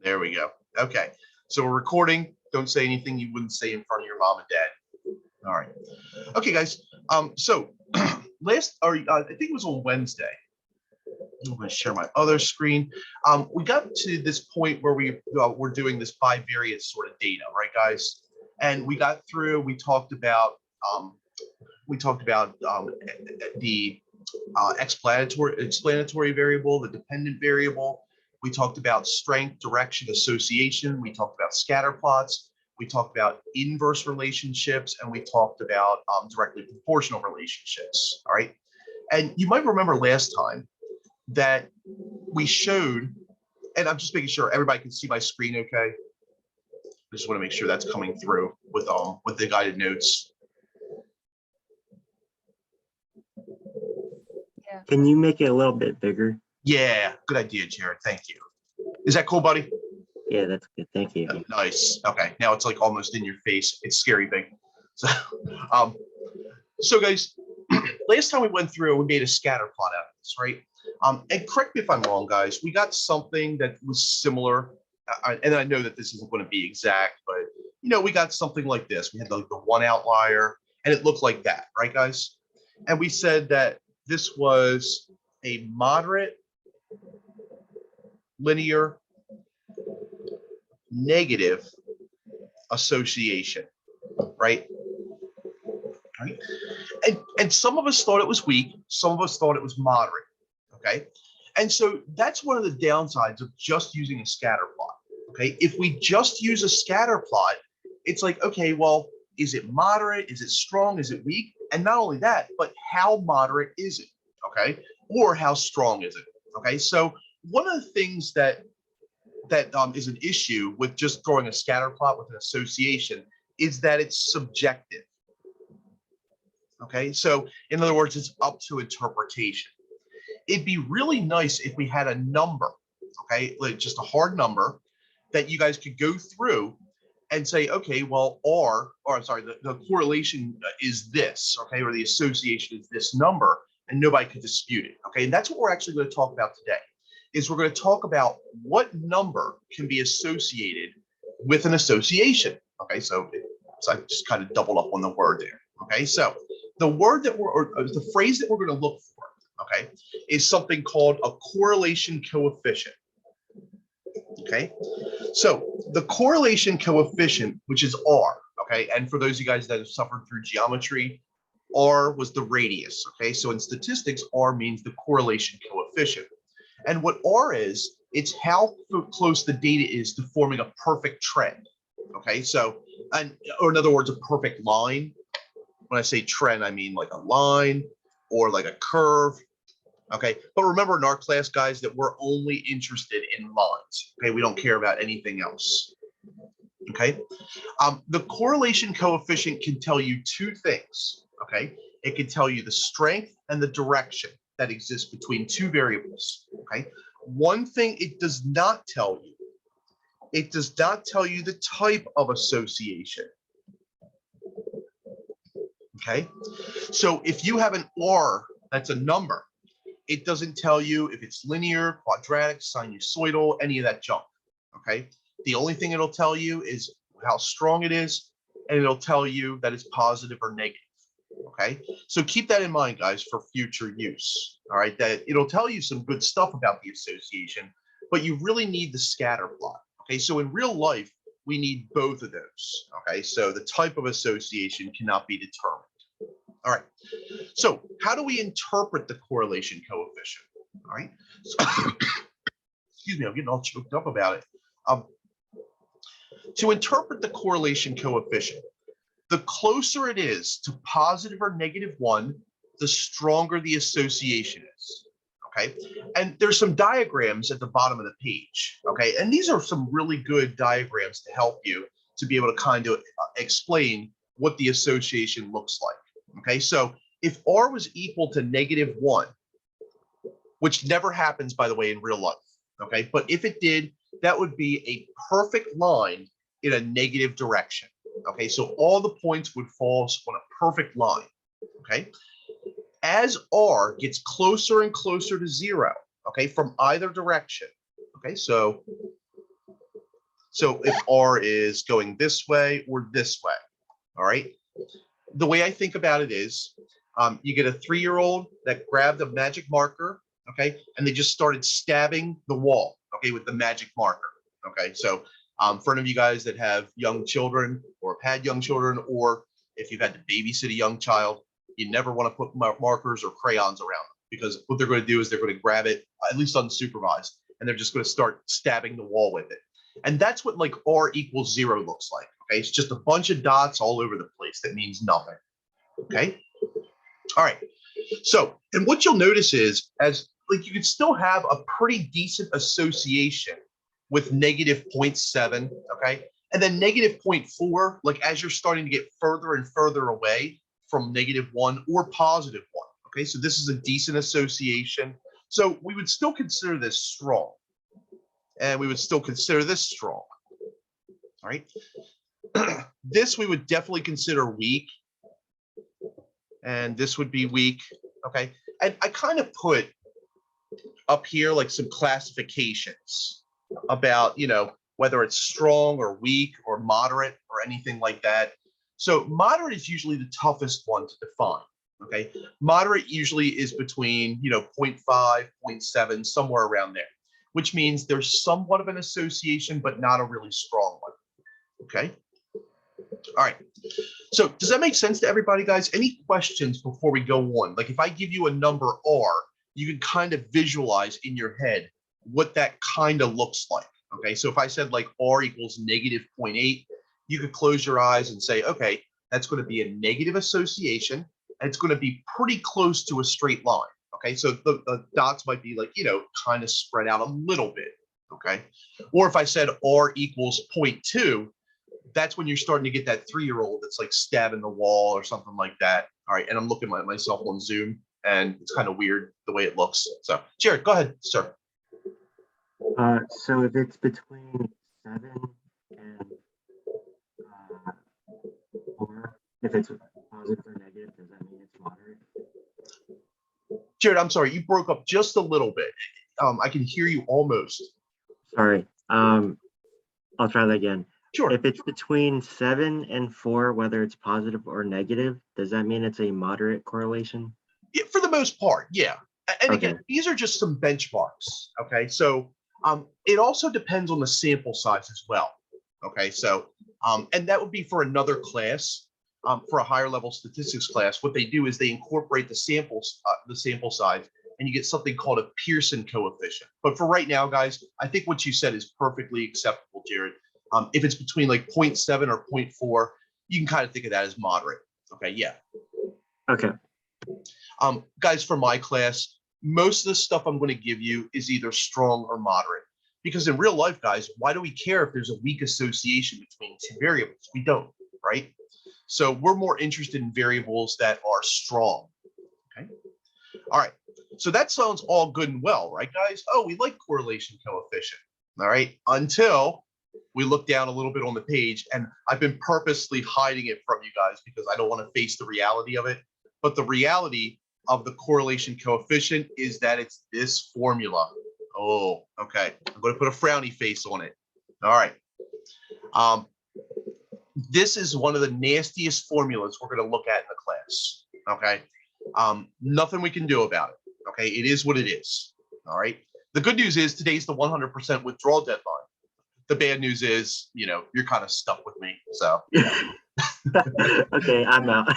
There we go. Okay. So we're recording. Don't say anything you wouldn't say in front of your mom and dad. All right. Okay, guys. So I think it was on Wednesday. I'm going to share my other screen. We got to this point where we're doing this bivariate sort of data, right, guys? And we got through. We talked about the explanatory variable, the dependent variable. We talked about strength, direction, association. We talked about scatter plots. We talked about inverse relationships, and we talked about directly proportional relationships. All right. And you might remember last time that we showed, and I'm just making sure everybody can see my screen okay. I just want to make sure that's coming through with the guided notes. Yeah. Can you make it a little bit bigger? Yeah, good idea, Jared. Thank you. Is that cool, buddy? Yeah, that's good. Thank you. Nice. Okay, now it's like almost in your face. It's scary big. So, so guys, last time we went through, we made a scatter plot out of this, right? And correct me if I'm wrong, guys. We got something that was similar, and I know that this isn't going to be exact, but we got something like this. We had the one outlier, and it looked like that, right, guys? And we said that this was a moderate linear negative association, right? Right. And some of us thought it was weak, some of us thought it was moderate. Okay. And so that's one of the downsides of just using a scatter plot. Okay. If we just use a scatter plot, it's like, okay, well, is it moderate? Is it strong? Is it weak? And not only that, but how moderate is it? Okay. Or how strong is it? Okay. So one of the things that is an issue with just drawing a scatter plot with an association is that it's subjective. Okay, so in other words, it's up to interpretation. It'd be really nice if we had a number, okay, like just a hard number that you guys could go through and say, okay, well, the correlation is this, okay, or the association is this number, and nobody could dispute it, okay? And that's what we're actually going to talk about today, is we're going to talk about what number can be associated with an association, okay? So I just kind of doubled up on the word there, okay? So the word that the phrase that we're going to look for, okay, is something called a correlation coefficient. Okay, so the correlation coefficient, which is R, okay, and for those of you guys that have suffered through geometry, R was the radius, okay, so in statistics, R means the correlation coefficient. And what R is, it's how close the data is to forming a perfect trend, okay, so, or in other words, a perfect line. When I say trend, I mean like a line or like a curve. Okay, but remember in our class, guys, that we're only interested in lines. Okay, we don't care about anything else. Okay, the correlation coefficient can tell you two things. Okay, it can tell you the strength and the direction that exists between two variables. Okay, one thing it does not tell you, it does not tell you the type of association. Okay, so if you have an R that's a number, it doesn't tell you if it's linear, quadratic, sinusoidal, any of that junk, okay? The only thing it'll tell you is how strong it is, and it'll tell you that it's positive or negative, okay? So keep that in mind, guys, for future use, all right? That it'll tell you some good stuff about the association, but you really need the scatter plot, okay? So in real life, we need both of those, okay? So the type of association cannot be determined. All right, so how do we interpret the correlation coefficient? All right, so, excuse me, I'm getting all choked up about it. To interpret the correlation coefficient, the closer it is to positive or -1, the stronger the association is, okay? And there's some diagrams at the bottom of the page, okay? And these are some really good diagrams to help you to be able to kind of explain what the association looks like. Okay, so if R was equal to -1, which never happens, by the way, in real life, okay, but if it did, that would be a perfect line in a negative direction. Okay, so all the points would fall on a perfect line. Okay, as R gets closer and closer to 0, okay, from either direction. Okay, so So if R is going this way or this way, all right? The way I think about it is you get a 3-year-old that grabbed a magic marker, okay, and they just started stabbing the wall, okay, with the magic marker, okay? So for any of you guys that have young children or have had young children, or if you've had to babysit a young child, you never want to put markers or crayons around them, because what they're going to do is they're going to grab it, at least unsupervised, and they're just going to start stabbing the wall with it. And that's what like R equals 0 looks like, okay? It's just a bunch of dots all over the place that means nothing, okay? All right, so, and what you'll notice is, as like you can still have a pretty decent association with negative 0.7, okay? And then negative 0.4, like as you're starting to get further and further away from -1 or +1, okay? So this is a decent association. So we would still consider this strong. And we would still consider this strong, all right? This we would definitely consider weak. And this would be weak, okay? And I kind of put up here like some classifications about, you know, whether it's strong or weak or moderate or anything like that. So moderate is usually the toughest one to define, okay? Moderate usually is between, you know, 0.5, 0.7, somewhere around there, which means there's somewhat of an association, but not a really strong one, okay? All right, so does that make sense to everybody, guys? Any questions before we go on? Like if I give you a number R, you can kind of visualize in your head what that kind of looks like, okay? So if I said like R equals -0.8, you could close your eyes and say, okay, that's going to be a negative association, and it's going to be pretty close to a straight line, okay? So the dots might be like, you know, kind of spread out a little bit, okay? Or if I said R equals 0.2, that's when you're starting to get that 3-year-old that's like stabbing the wall or something like that. All right, and I'm looking at myself on Zoom, and it's kind of weird the way it looks. So, Jared, go ahead, sir. So if it's between 7 and 4, if it's positive or negative, does that mean it's moderate? Jared, I'm sorry, you broke up just a little bit. I can hear you almost. Sorry. I'll try that again. Sure. If it's between 7 and 4, whether it's positive or negative, does that mean it's a moderate correlation? Yeah, for the most part, yeah. And Okay. again, these are just some benchmarks, okay? So it also depends on the sample size as well, okay? So, and that would be for another class, for a higher level statistics class. What they do is they incorporate the sample size, and you get something called a Pearson coefficient. But for right now, guys, I think what you said is perfectly acceptable, Jared. If it's between like 0.7 or 0.4, you can kind of think of that as moderate. Okay, yeah. Okay. Guys, for my class, most of the stuff I'm going to give you is either strong or moderate. Because in real life, guys, why do we care if there's a weak association between two variables? We don't, right? So we're more interested in variables that are strong. Okay. All right. So that sounds all good and well, right, guys? Oh, we like correlation coefficient. All right. Until we look down a little bit on the page, and I've been purposely hiding it from you guys because I don't want to face the reality of it. But the reality of the correlation coefficient is that it's this formula. Oh, okay. I'm going to put a frowny face on it. All right. This is one of the nastiest formulas we're going to look at in the class. Okay. Nothing we can do about it. Okay. It is what it is. All right. The good news is today's the 100% withdrawal deadline. The bad news is, you know, you're kind of stuck with me. So, okay, I'm out.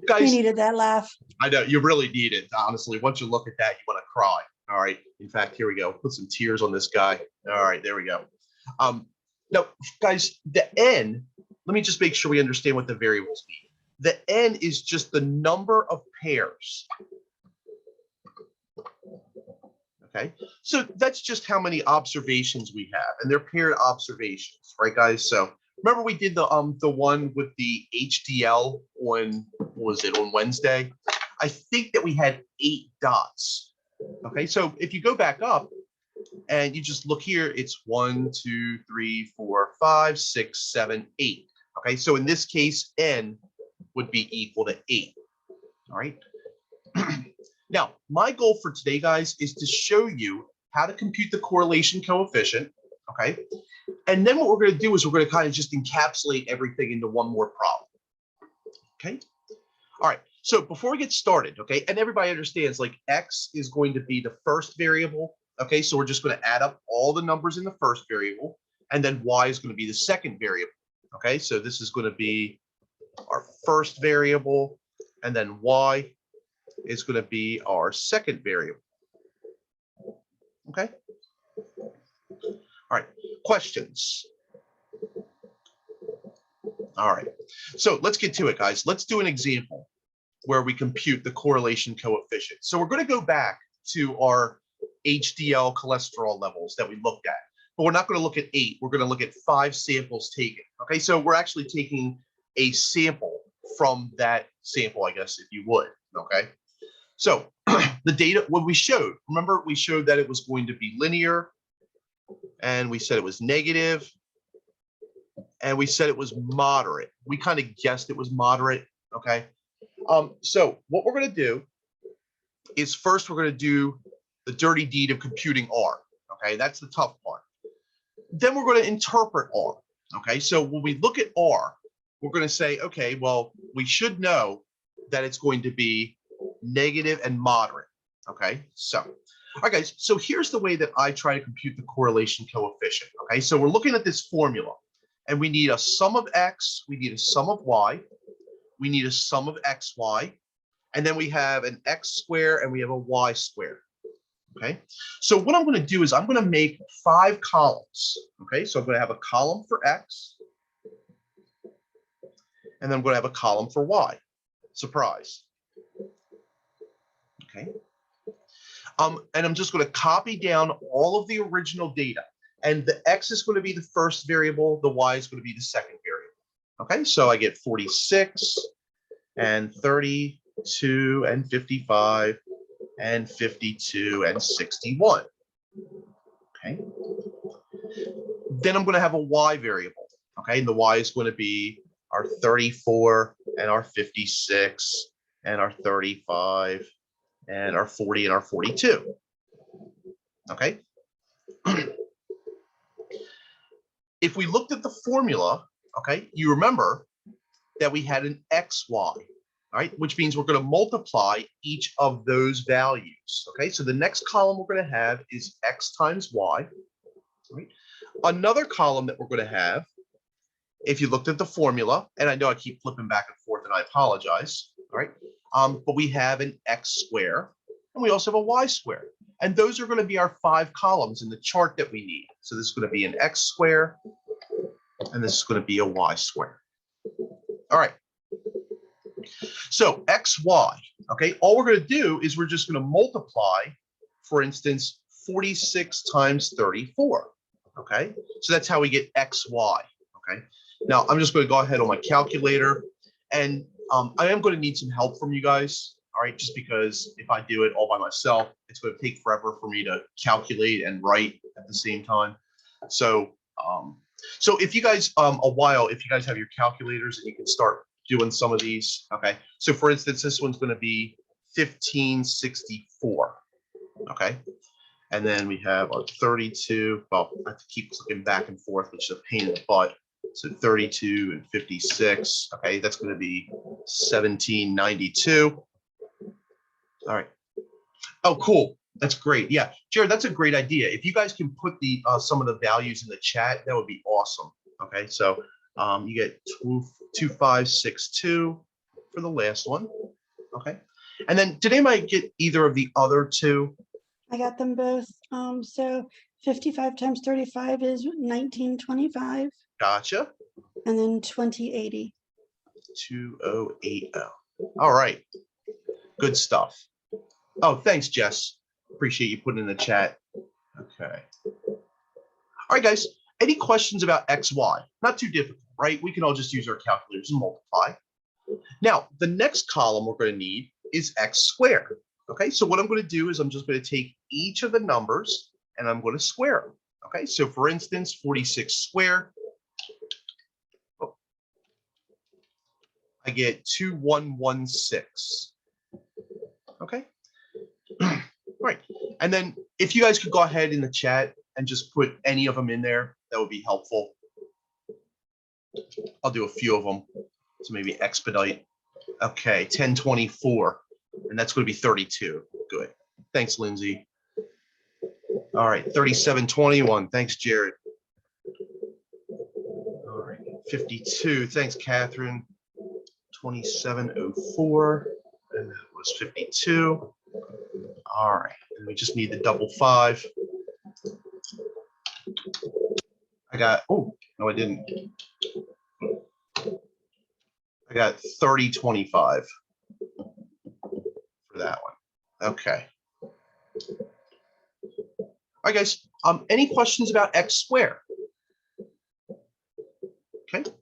Guys, You needed that laugh. I know you really need it. Honestly, once you look at that, you want to cry. All right. In fact, here we go. Put some tears on this guy. All right, there we go. Now, guys, the N, let me just make sure we understand what the variables mean. The N is just the number of pairs. Okay, so that's just how many observations we have, and they're paired observations, right, guys? So remember we did the one with the HDL on, what was it, on Wednesday? I think that we had 8 dots. Okay, so if you go back up and you just look here, it's 1, 2, 3, 4, 5, 6, 7, 8. Okay, so in this case, N would be equal to 8. All right. Now, my goal for today, guys, is to show you how to compute the correlation coefficient, okay? And then what we're going to do is we're going to kind of just encapsulate everything into one more problem, okay? All right, so before we get started, okay, and everybody understands like X is going to be the first variable, okay? So we're just going to add up all the numbers in the first variable, and then Y is going to be the second variable, okay? So this is going to be our first variable, and then Y is going to be our second variable, okay? All right, questions? All right, so let's get to it, guys. Let's do an example where we compute the correlation coefficient. So we're going to go back to our HDL cholesterol levels that we looked at, but we're not going to look at 8. We're going to look at 5 samples taken. Okay, so we're actually taking a sample from that sample, I guess, if you would. Okay, so the data, what we showed, remember we showed that it was going to be linear, and we said it was negative, and we said it was moderate. We kind of guessed it was moderate. Okay. So what we're going to do is first we're going to do the dirty deed of computing R. Okay, that's the tough part. Then we're going to interpret R. Okay, so when we look at R, we're going to say, okay, well, we should know that it's going to be negative and moderate. Okay, so, all right, guys, so here's the way that I try to compute the correlation coefficient. Okay, so we're looking at this formula, and we need a sum of X, we need a sum of Y, we need a sum of XY, and then we have an X square and we have a Y square. Okay, so what I'm going to do is I'm going to make 5 columns. Okay, so I'm going to have a column for X, and then I'm going to have a column for Y. Surprise. Okay, and I'm just going to copy down all of the original data, and the X is going to be the first variable, the Y is going to be the second variable. Okay, so I get 46 and 32 and 55 and 52 and 61. Okay. Then I'm going to have a Y variable. Okay, and the Y is going to be our 34 and our 56 and our 35 and our 40 and our 42. Okay. If we looked at the formula, okay, you remember that we had an XY. All right, which means we're going to multiply each of those values. Okay, so the next column we're going to have is X times Y. Right? Another column that we're going to have, if you looked at the formula, and I know I keep flipping back and forth and I apologize, all right, but we have an X square and we also have a Y square. And those are going to be our 5 columns in the chart that we need. So this is going to be an X square and this is going to be a Y square. All right. So XY, okay, all we're going to do is we're just going to multiply, for instance, 46 times 34, okay? So that's how we get XY, okay? Now, I'm just going to go ahead on my calculator, and I am going to need some help from you guys, all right, just because if I do it all by myself, it's going to take forever for me to calculate and write at the same time. So, so if you guys, if you guys have your calculators and you can start doing some of these. Okay, so for instance, this one's going to be 1564. Okay, and then we have our 32. Well, I have to keep clicking back and forth, which is a pain in the butt. So 32 and 56. Okay, that's going to be 1792. All right. Oh, cool. That's great. Yeah, Jared, that's a great idea. If you guys can put the some of the values in the chat, that would be awesome. Okay, so you get 2562 for the last one. Okay. And then did anybody get either of the other 2? I got them both. So 55 times 35 is 1925. Gotcha. And then 2080. 2080. All right. Good stuff. Oh, thanks, Jess. Appreciate you putting in the chat. Okay. All right, guys. Any questions about XY? Not too difficult, right? We can all just use our calculators and multiply. Now, the next column we're going to need is X squared. Okay, so what I'm going to do is I'm just going to take each of the numbers and I'm going to square them. Okay, so for instance, 46 squared, I get 2116. Okay, right. And then if you guys could go ahead in the chat and just put any of them in there, that would be helpful. I'll do a few of them to maybe expedite. Okay, 1024, and that's going to be 32. Good. Thanks, Lindsay. All right, 3721. Thanks, Jared. All right, 52. Thanks, Catherine. 2704, and that was 52. All right, and we just need the double 5. I got, oh, no, I didn't. I got 3025 for that one. Okay. All right, guys. Any questions about x squared? Okay. All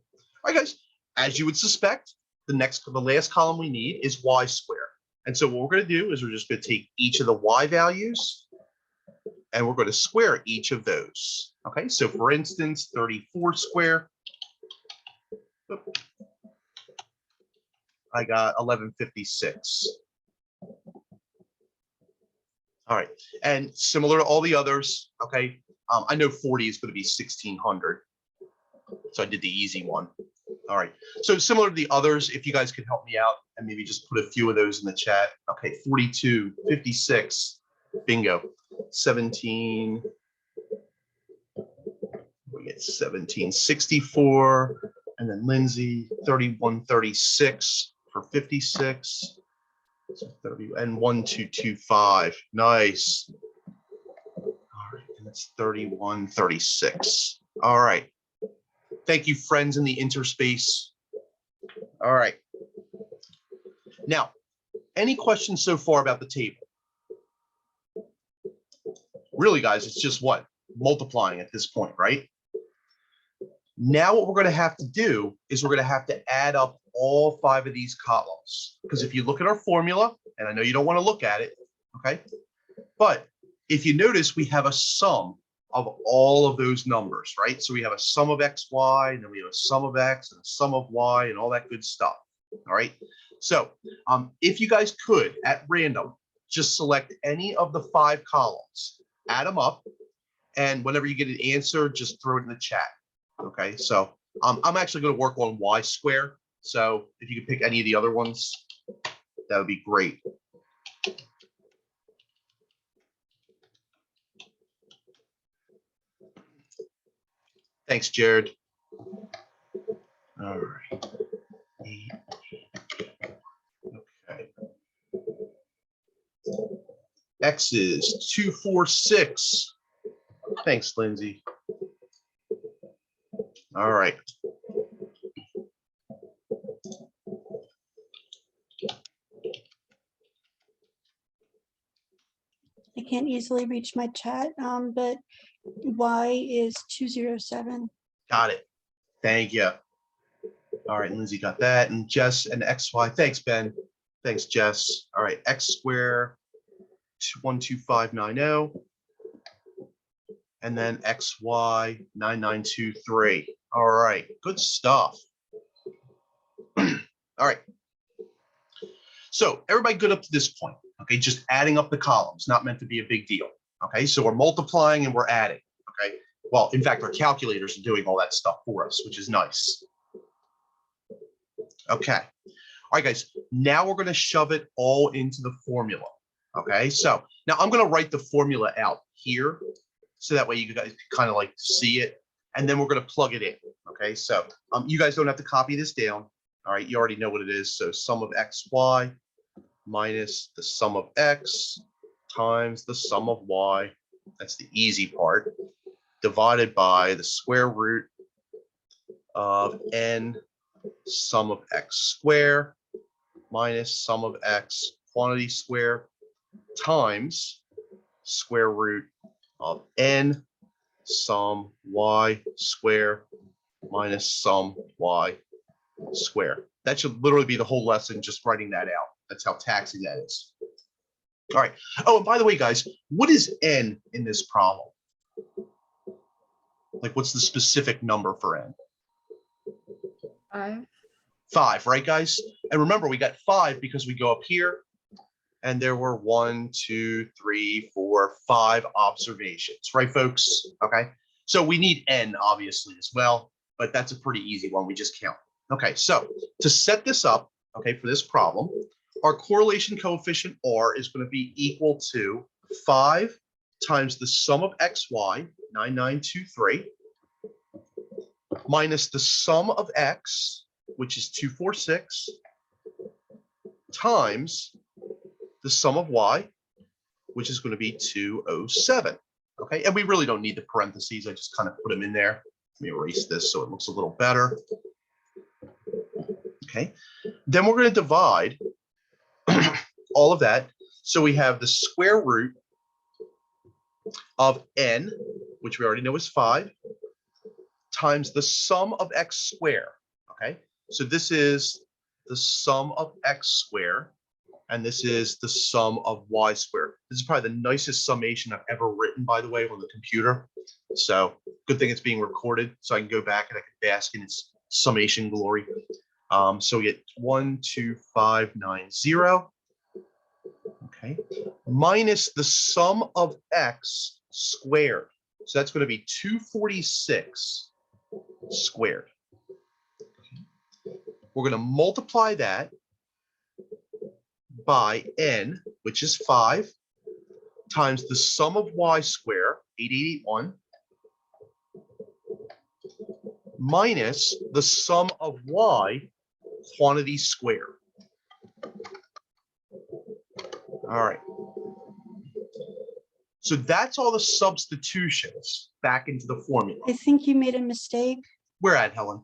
right, guys. As you would suspect, the last column we need is y squared. And so what we're going to do is we're just going to take each of the y values and we're going to square each of those. Okay. So for instance, 34 squared. I got 1156. All right, and similar to all the others, okay, I know 40 is going to be 1600, so I did the easy one. All right, so similar to the others, if you guys could help me out and maybe just put a few of those in the chat. Okay, 42, 56, bingo, 17, we get 1764, and then Lindsay, 3136 for 56. So 30 and 1225. Nice. All right, and that's 3136. All right. Thank you, friends in the interspace. All right. Now, any questions so far about the table? Really, guys, it's just what? Multiplying at this point, right? Now what we're going to have to do is we're going to have to add up all 5 of these columns. Because if you look at our formula, and I know you don't want to look at it, okay? But if you notice, we have a sum of all of those numbers, right? So we have a sum of x, y, and then we have a sum of x and a sum of y and all that good stuff, all right? So if you guys could, at random, just select any of the 5 columns, add them up, and whenever you get an answer, just throw it in the chat. Okay, so I'm actually going to work on y squared. So if you could pick any of the other ones, that would be great. Thanks, Jared. All right. Okay. X is 246. Thanks, Lindsay. All right. I can't easily reach my chat, but Y is 207. Got it. Thank you. All right, Lindsay got that. And Jess and XY. Thanks, Ben. Thanks, Jess. All right, X squared 12590. And then XY 9923. All right, good stuff. All right. So everybody good up to this point. Okay, just adding up the columns, not meant to be a big deal. Okay, so we're multiplying and we're adding. Okay, well, in fact, our calculators are doing all that stuff for us, which is nice. Okay, all right, guys, now we're going to shove it all into the formula. Okay, so now I'm going to write the formula out here so that way you guys can kind of like see it, and then we're going to plug it in. Okay, so you guys don't have to copy this down. All right, you already know what it is. So sum of xy minus the sum of x times the sum of y. That's the easy part. Divided by the square root of n sum of x squared minus sum of x quantity square times square root of n sum y square minus sum y square. That should literally be the whole lesson, just writing that out. That's how taxing that is. All right. Oh, and by the way, guys, what is n in this problem? Like, what's the specific number for n? 5. 5, right, guys? And remember, we got 5 because we go up here And there were 1, 2, 3, 4, 5 observations, right, folks? Okay. So we need n, obviously, as well, but that's a pretty easy one. We just count. Okay. So to set this up, okay, for this problem, our correlation coefficient R is going to be equal to 5 times the sum of xy, 9923, minus the sum of x, which is 246, times the sum of y, which is going to be 207. Okay, and we really don't need the parentheses. I just kind of put them in there. Let me erase this so it looks a little better. Okay, then we're going to divide all of that. So we have the square root of n, which we already know is 5, times the sum of x squared. Okay, so this is the sum of x squared, and this is the sum of y squared. This is probably the nicest summation I've ever written, by the way, on the computer. So good thing it's being recorded, so I can go back and I can bask in its summation glory. So we get 12590. Okay, minus the sum of x squared. So that's going to be 246 squared. We're going to multiply that by n, which is 5, times the sum of y squared, 8881, minus the sum of y quantity squared. All right. So that's all the substitutions back into the formula. I think you made a mistake. Where at, Helen?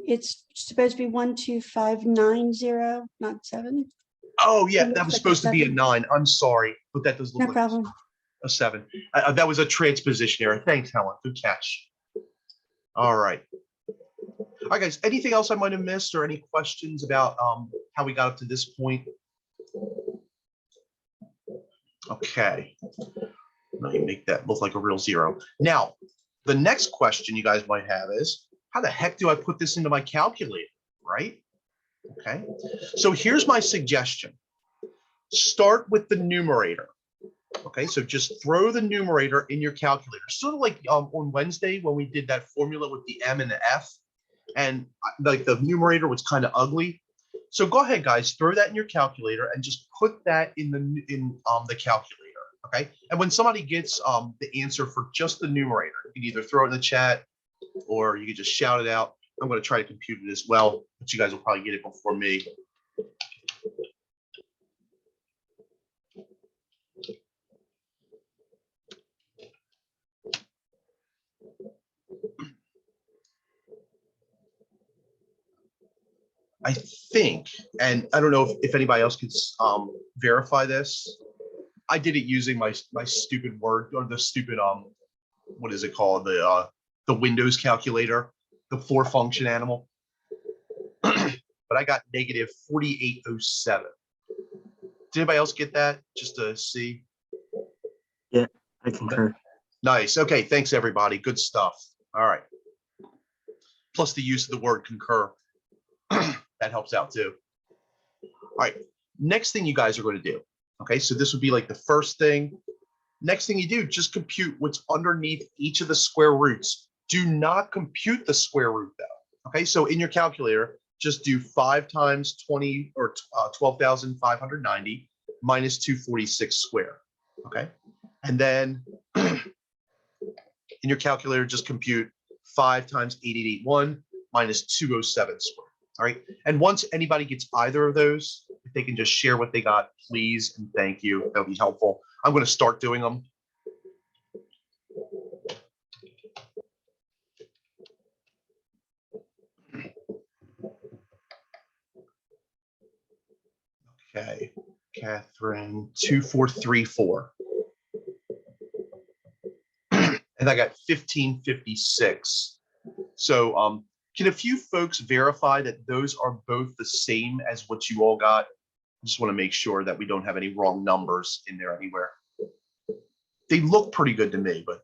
It's supposed to be 12590, not 7. Oh, yeah, It that looks was like a supposed to be a 7. 9. I'm sorry, but that does look No like problem. a 7. That was a transposition error. Thanks, Helen. Good catch. All right. All right, guys. Anything else I might have missed, or any questions about how we got up to this point? Okay. Let me make that look like a real 0. Now, the next question you guys might have is, how the heck do I put this into my calculator, right? Okay. So here's my suggestion. Start with the numerator. Okay, so just throw the numerator in your calculator. Sort of like on Wednesday when we did that formula with the M and the F, and like the numerator was kind of ugly. So go ahead, guys, throw that in your calculator and just put that in the calculator. Okay, and when somebody gets the answer for just the numerator, you can either throw it in the chat or you can just shout it out. I'm going to try to compute it as well, but you guys will probably get it before me. I think, and I don't know if anybody else can verify this. I did it using my stupid Word, or the stupid what is it called, the Windows calculator, the 4-function animal. But I got negative 4807. Did anybody else get that? Just to see. Yeah, I concur. Nice. Okay. Thanks, everybody. Good stuff. All right. Plus the use of the word concur. That helps out too. All right. Next thing you guys are going to do. Okay. So this would be like the first thing. Next thing you do, just compute what's underneath each of the square roots. Do not compute the square root though. Okay. So in your calculator, just do 5 times 20 or 12,590 minus 246 squared. Okay. And then in your calculator, just compute 5 times 8881 minus 207 squared. All right. And once anybody gets either of those, if they can just share what they got, please and thank you. That'll be helpful. I'm going to start doing them. Okay. Catherine, 2434. And I got 1556. So can a few folks verify that those are both the same as what you all got? I just want to make sure that we don't have any wrong numbers in there anywhere. They look pretty good to me, but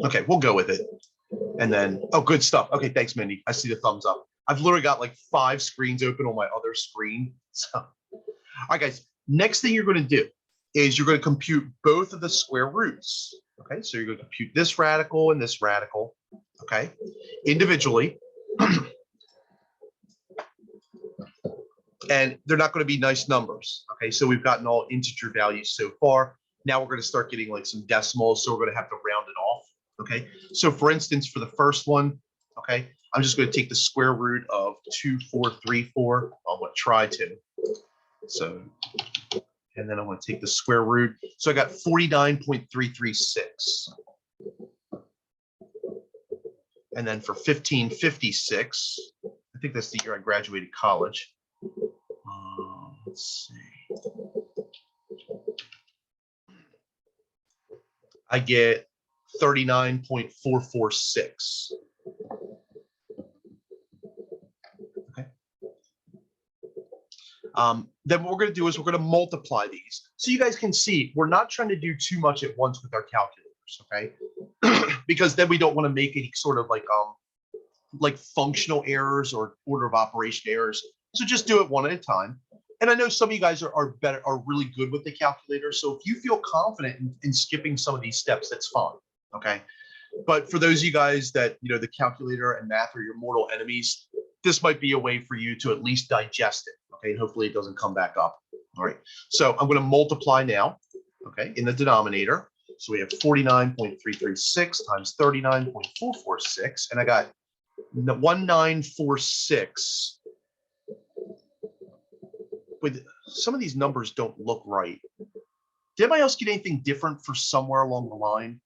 okay, we'll go with it. And then, oh, good stuff. Okay, thanks, Mindy. I see the thumbs up. I've literally got like 5 screens open on my other screen So, all right, guys, next thing you're going to do is you're going to compute both of the square roots. Okay, so you're going to compute this radical and this radical, okay, individually. And they're not going to be nice numbers. Okay, so we've gotten all integer values so far. Now we're going to start getting like some decimals, so we're going to have to round it off. Okay, so for instance, for the first one, okay, I'm just going to take the square root of 2434. I'm going to try to. So, and then I'm going to take the square root. So I got 49.336. And then for 1556, I think that's the year I graduated college. Let's see. I get 39.446. Okay. Then what we're going to do is we're going to multiply these. So you guys can see we're not trying to do too much at once with our calculators, okay? Because then we don't want to make any sort of like functional errors or order of operation errors. So just do it one at a time. And I know some of you guys are really good with the calculator. So if you feel confident in skipping some of these steps, that's fine. Okay. But for those of you guys that, you know, the calculator and math are your mortal enemies, this might be a way for you to at least digest it. Okay. And hopefully it doesn't come back up. All right. So I'm going to multiply now. Okay. In the denominator. So we have 49.336 times 39.446. And I got 1946. With some of these numbers don't look right. Did anybody else get anything different for somewhere along the line?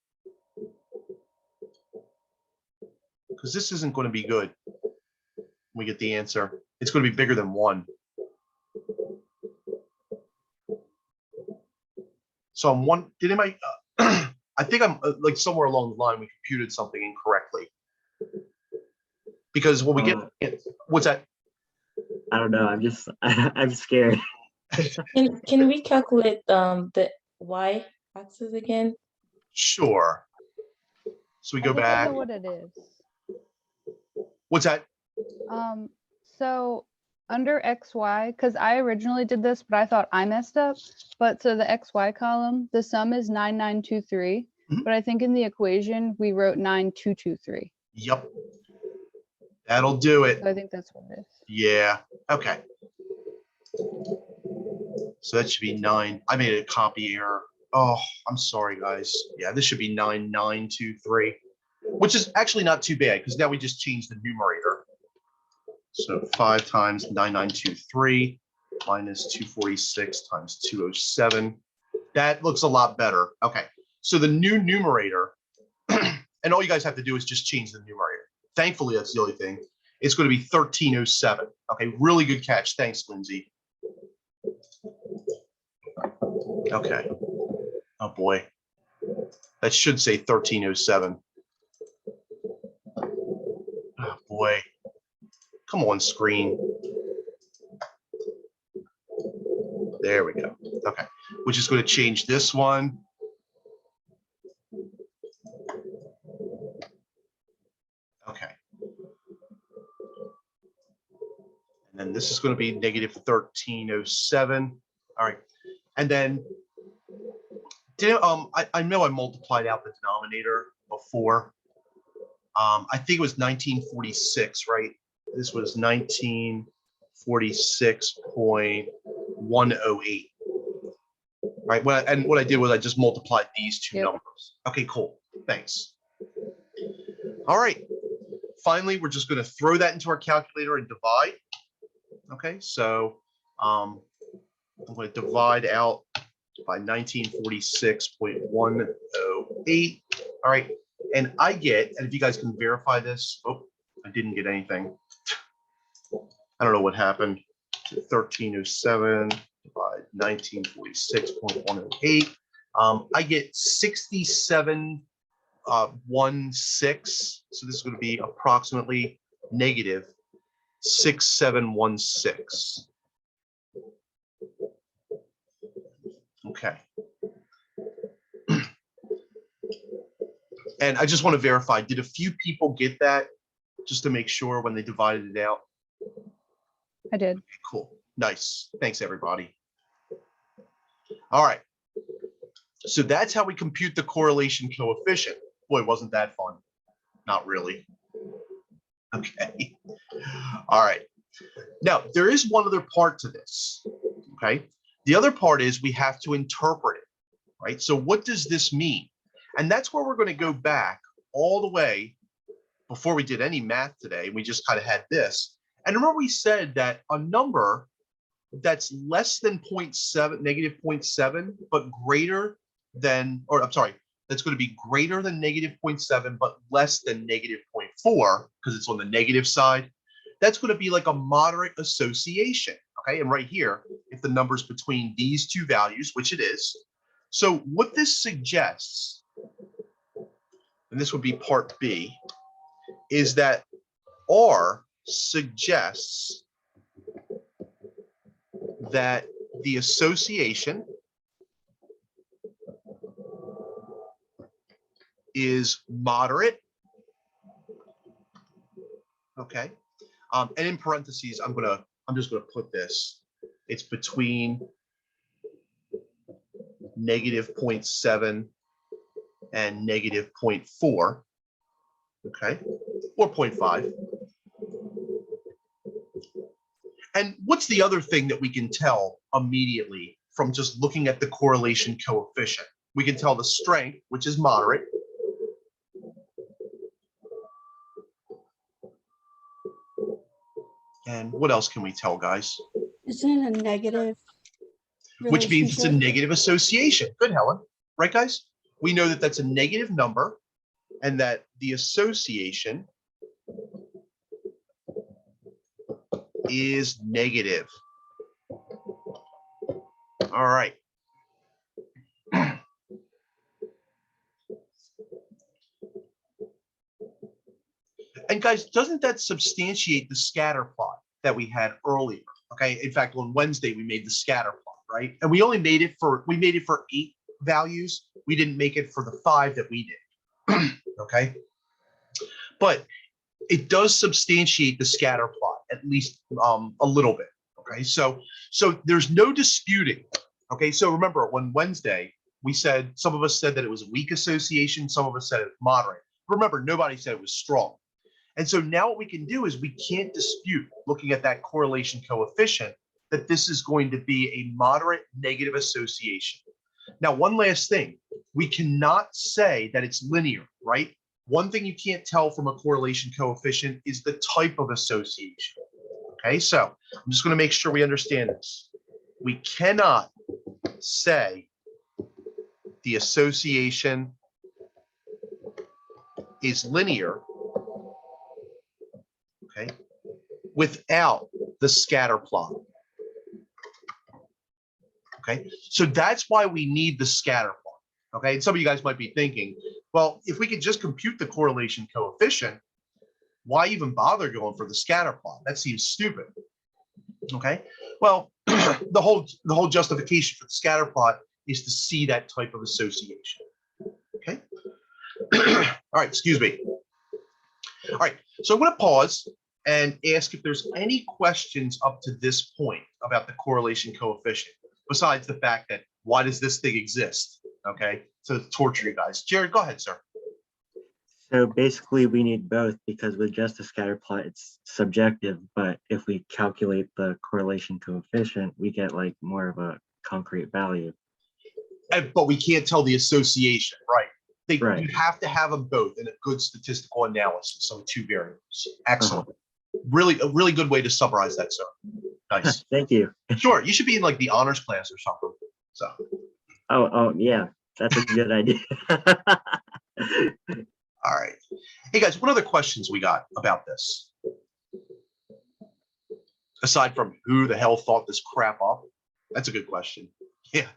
Because this isn't going to be good when we get the answer. It's going to be bigger than 1. So I'm one. Did anybody? I think I'm like somewhere along the line we computed something incorrectly. Because when we get, what's that? I don't know. I'm scared. Can we calculate the y axis again? Sure. So we go I think I back. know what it is. What's that? So under XY, because I originally did this, but I thought I messed up. But so the XY column, the sum is 9923. But I think in the equation we wrote 9223. Yep. That'll do it. So I think that's what it is. Yeah. Okay. So that should be 9. I made a copy error. Oh, I'm sorry, guys. Yeah, this should be 9923, which is actually not too bad because now we just changed the numerator. So 5 times 9923 minus 246 times 207. That looks a lot better. Okay. So the new numerator, and all you guys have to do is just change the numerator. Thankfully, that's the only thing. It's going to be 1307. Okay, really good catch. Thanks, Lindsay. Okay. Oh boy. That should say 1307. Oh boy. Come on, screen. There we go. Okay. We're just going to change this one. Okay. And then this is going to be negative 1307. All right. And then I know I multiplied out the denominator before. I think it was 1946, right? This was 1946.108. Right. And what I did was I just multiplied these two numbers. Okay, cool. Thanks. All right. Finally, we're just going to throw that into our calculator and divide. Okay, so I'm going to divide out by 1946.108. All right, and I get, and if you guys can verify this, oh, I didn't get anything. I don't know what happened. 1307 divide 1946.108. I get 67.16. So this is going to be approximately negative 6716. Okay. And I just want to verify, did a few people get that just to make sure when they divided it out? I did. Okay, cool. Nice. Thanks, everybody. All right. So that's how we compute the correlation coefficient. Boy, wasn't that fun? Not really. Okay. All right. Now, there is one other part to this. Okay. The other part is we have to interpret it, right? So what does this mean? And that's where we're going to go back all the way before we did any math today. We just kind of had this. And remember we said that a number that's less than 0.7, negative 0.7, but greater than, or I'm sorry, that's going to be greater than negative 0.7, but less than negative 0.4, because it's on the negative side. That's going to be like a moderate association. Okay. And right here, if the number's between these two values, which it is. So what this suggests, and this would be part B, is that R suggests that the association is moderate. Okay. And in parentheses, I'm just gonna put this. It's between negative 0.7 and negative 0.4. Okay, or 0.5. And what's the other thing that we can tell immediately from just looking at the correlation coefficient? We can tell the strength, which is moderate. And what else can we tell, guys? Isn't it a negative Which means it's a relationship? negative association. Good, Helen. Right, guys? We know that that's a negative number and that the association is negative. All right. And guys, doesn't that substantiate the scatter plot that we had earlier? Okay. In fact, on Wednesday, we made the scatter plot, right? And we only made it for 8 values. We didn't make it for the 5 that we did. Okay. But it does substantiate the scatter plot, at least a little bit. Okay. So there's no disputing. Okay. So remember, on Wednesday, we said, some of us said that it was a weak association. Some of us said it was moderate. Remember, nobody said it was strong. And so now what we can do is we can't dispute, looking at that correlation coefficient, that this is going to be a moderate negative association. Now, one last thing, we cannot say that it's linear, right? One thing you can't tell from a correlation coefficient is the type of association. Okay, so I'm just going to make sure we understand this. We cannot say the association is linear, okay, without the scatter plot. Okay, so that's why we need the scatter plot. Okay, and some of you guys might be thinking, well, if we could just compute the correlation coefficient, why even bother going for the scatter plot? That seems stupid. Okay, well, the whole justification for the scatter plot is to see that type of association. Okay, all right, excuse me. All right, so I'm going to pause and ask if there's any questions up to this point about the correlation coefficient, besides the fact that why does this thing exist? Okay, so to torture you guys. Jared, go ahead, sir. So basically we need both, because with just a scatter plot, it's subjective, but if we calculate the correlation coefficient, we get like more of a concrete value. But we can't tell the association, right? Right. You have to have them both in a good statistical analysis of 2 variables. Excellent. Really, a really good way to summarize that, sir. Nice. Thank you. Sure, you should be in like the honors class or something. So. Oh, yeah, that's a good idea. All right. Hey guys, what other questions we got about this? Aside from who the hell thought this crap up? That's a good question. Yeah.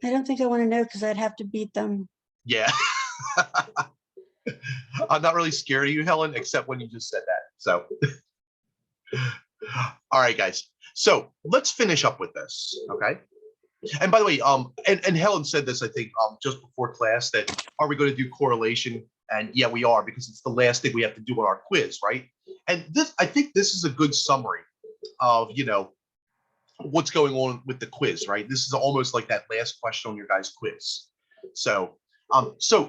I don't think I want to know because I'd have to beat them. Yeah. I'm not really scared of you, Helen, except when you just said that. So, all right, guys. So let's finish up with this, okay? And by the way, and Helen said this, I think, just before class, that are we going to do correlation? And yeah, we are, because it's the last thing we have to do on our quiz, right? And this, I think this is a good summary of, what's going on with the quiz, right? This is almost like that last question on your guys' quiz. So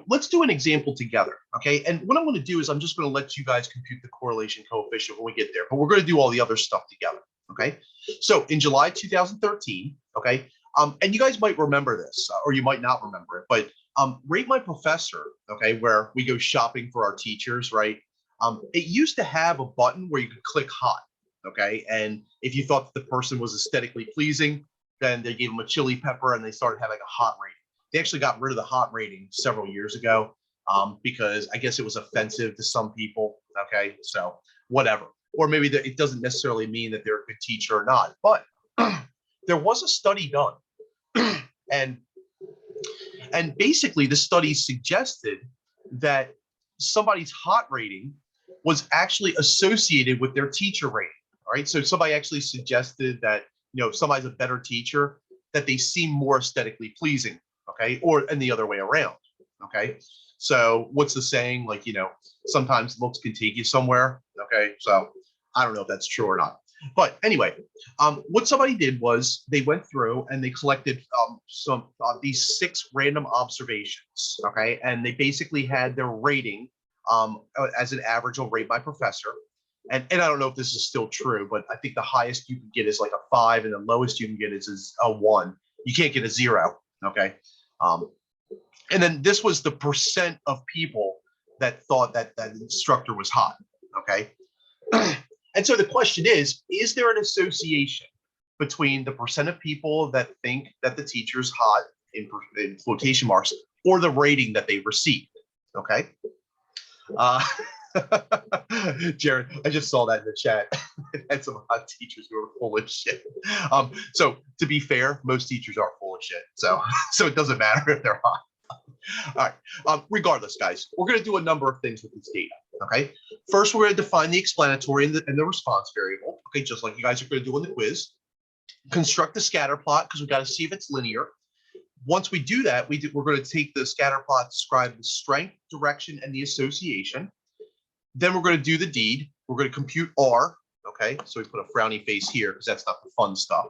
let's do an example together, okay? And what I'm going to do is I'm just going to let you guys compute the correlation coefficient when we get there, but we're going to do all the other stuff together, okay? So in July 2013, okay, and you guys might remember this, or you might not remember it, but Rate My Professor, okay, where we go shopping for our teachers, right? It used to have a button where you could click hot, okay? And if you thought that the person was aesthetically pleasing, then they gave them a chili pepper and they started having a hot rating. They actually got rid of the hot rating several years ago because I guess it was offensive to some people, okay? So whatever. Or maybe it doesn't necessarily mean that they're a good teacher or not, but there was a study done. And basically the study suggested that somebody's hot rating was actually associated with their teacher rating. All right. So somebody actually suggested that, if somebody's a better teacher, that they seem more aesthetically pleasing. Okay. And the other way around. Okay. So what's the saying? Like, sometimes looks can take you somewhere. Okay. So I don't know if that's true or not. But anyway, what somebody did was they went through and they collected these 6 random observations, okay? And they basically had their rating as an average on Rate My Professor. And I don't know if this is still true, but I think the highest you can get is like a 5 and the lowest you can get is a 1. You can't get a 0, okay? And then this was the percent of people that thought that that instructor was hot, okay? And so the question is there an association between the percent of people that think that the teacher's hot, in quotation marks, or the rating that they received? Okay. Jared, I just saw that in the chat. It had some hot teachers who are full of shit. So to be fair, most teachers are full of shit. So it doesn't matter if they're hot. All right. Regardless, guys, we're going to do a number of things with this data. Okay. First, we're going to define the explanatory and the response variable. Okay, just like you guys are going to do in the quiz. Construct the scatter plot because we've got to see if it's linear. Once we do that, we're going to take the scatter plot, describe the strength, direction, and the association. Then we're going to do the deed. We're going to compute R. Okay, so we put a frowny face here because that's not the fun stuff.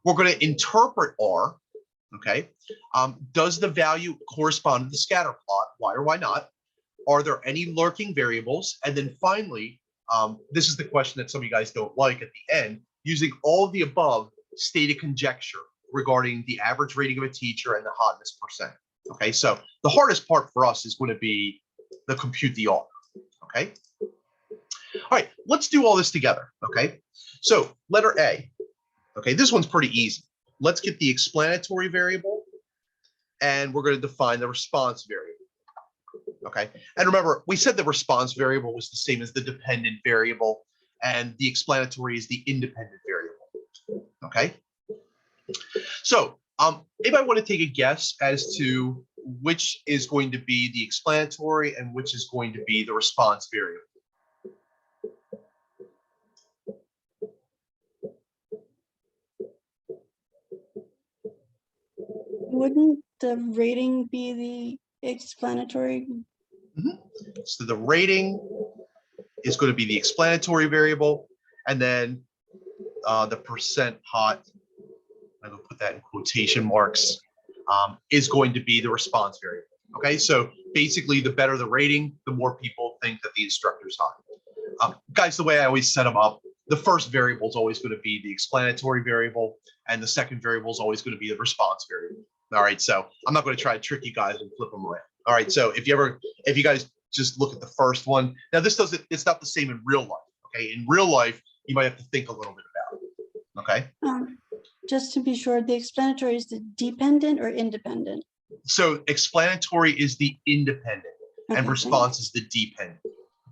We're going to interpret R. Okay, does the value correspond to the scatter plot? Why or why not? Are there any lurking variables? And then finally, this is the question that some of you guys don't like at the end. Using all of the above, state a conjecture regarding the average rating of a teacher and the hotness percent. Okay, so the hardest part for us is going to be the compute the R. Okay. All right, let's do all this together. Okay, so letter A. Okay, this one's pretty easy. Let's get the explanatory variable, and we're going to define the response variable. Okay, and remember, we said the response variable was the same as the dependent variable, and the explanatory is the independent variable. Okay, so anybody want to take a guess as to which is going to be the explanatory and which is going to be the response variable? Wouldn't the rating be the explanatory? So the rating is going to be the explanatory variable, and then the percent hot, I'm going to put that in quotation marks, is going to be the response variable. Okay, so basically the better the rating, the more people think that the instructor's hot. Guys, the way I always set them up, the first variable is always going to be the explanatory variable, and the second variable is always going to be the response variable. All right, so I'm not going to try to trick you guys and flip them around. All right, so if you guys just look at the first one, now it's not the same in real life. Okay, in real life, you might have to think a little bit about it. Okay. Just to be sure, the explanatory is the dependent or independent? So explanatory is the independent, and Okay, response is the dependent.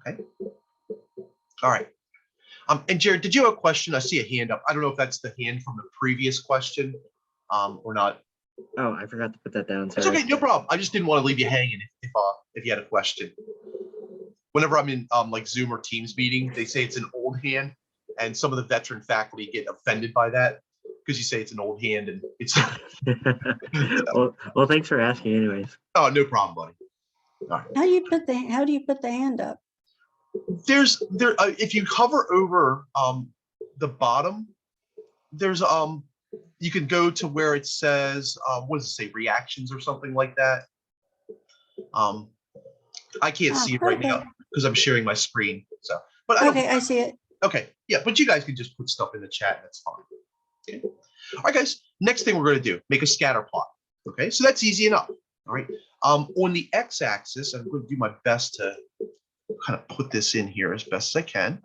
Okay. All right. And Jared, did you have a question? I see a hand up. I don't know if that's the hand from the previous question or not. Oh, I forgot to put that down. It's Sorry. okay, no problem. I just didn't want to leave you hanging if you had a question. Whenever I'm in like Zoom or Teams meeting, they say it's an old hand, and some of the veteran faculty get offended by that because you say it's an old hand and it's. well, thanks for asking, anyways. Oh, no problem, buddy. All right. how do you put the hand up? If you hover over the bottom, there's you can go to where it says what does it say, reactions or something like that. I can't see it right now Perfect. because I'm sharing my screen. So, but I don't. Okay, I see it. Okay, yeah, but you guys can just put stuff in the chat. That's fine. Okay. All right, guys. Next thing we're going to do, make a scatter plot. Okay, so that's easy enough. All right. On the x-axis, I'm going to do my best to kind of put this in here as best as I can.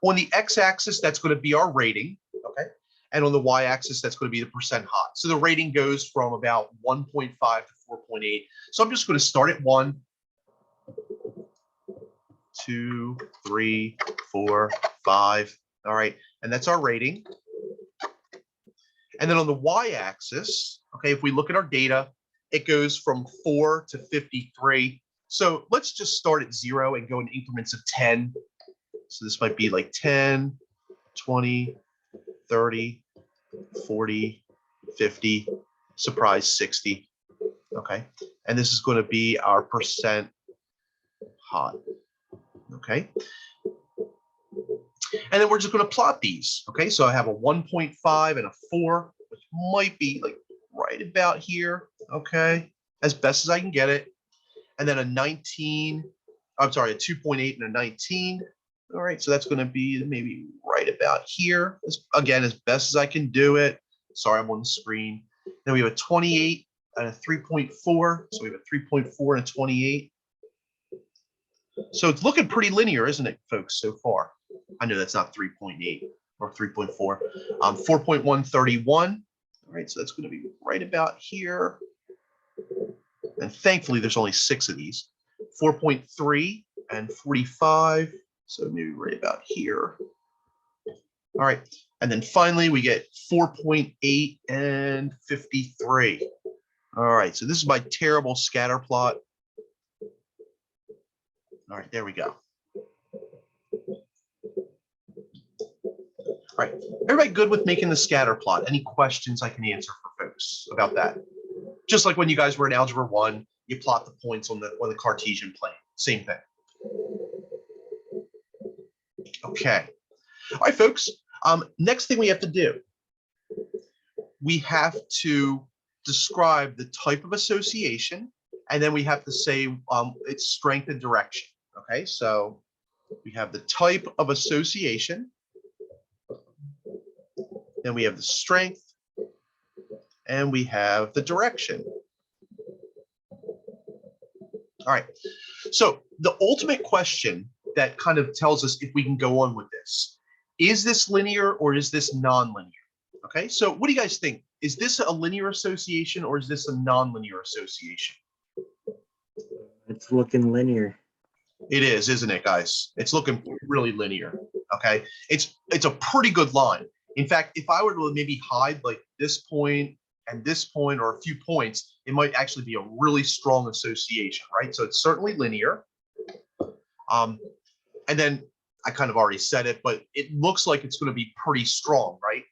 On the x-axis, that's going to be our rating. Okay. And on the y-axis, that's going to be the percent hot. So the rating goes from about 1.5 to 4.8. So I'm just going to start at 1, 2, 3, 4, 5. All right. And that's our rating. And then on the y-axis, okay, if we look at our data, it goes from 4 to 53. So let's just start at 0 and go in increments of 10. So this might be like 10, 20, 30, 40, 50, surprise 60. Okay. And this is going to be our percent hot. Okay. And then we're just going to plot these. Okay. So I have a 1.5 and a 4, which might be like right about here. Okay. As best as I can get it. And then a 19, I'm sorry, a 2.8 and a 19. All right. So that's going to be maybe right about here. Again, as best as I can do it. Sorry, I'm on the screen. Then we have a 28 and a 3.4. So we have a 3.4 and a 28. So it's looking pretty linear, isn't it, folks, so far? I know that's not 3.8 or 3.4. 4.131. All right, so that's going to be right about here. And thankfully, there's only 6 of these. 4.3 and 45. So maybe right about here. All right. And then finally, we get 4.8 and 53. All right. So this is my terrible scatter plot. All right. There we go. All right. Everybody good with making the scatter plot? Any questions I can answer for folks about that? Just like when you guys were in Algebra 1, you plot the points on the Cartesian plane. Same thing. Okay. All right, folks. Next thing we have to do, we have to describe the type of association, and then we have to say its strength and direction. Okay, so we have the type of association, then we have the strength, and we have the direction. All right, so the ultimate question that kind of tells us if we can go on with this, is this linear or is this non-linear? Okay, so what do you guys think? Is this a linear association or is this a non-linear association? It's looking linear. It is, isn't it, guys? It's looking really linear. Okay, it's a pretty good line. In fact, if I were to maybe hide like this point and this point or a few points, it might actually be a really strong association, right? So it's certainly linear. And then I kind of already said it, but it looks like it's going to be pretty strong, right?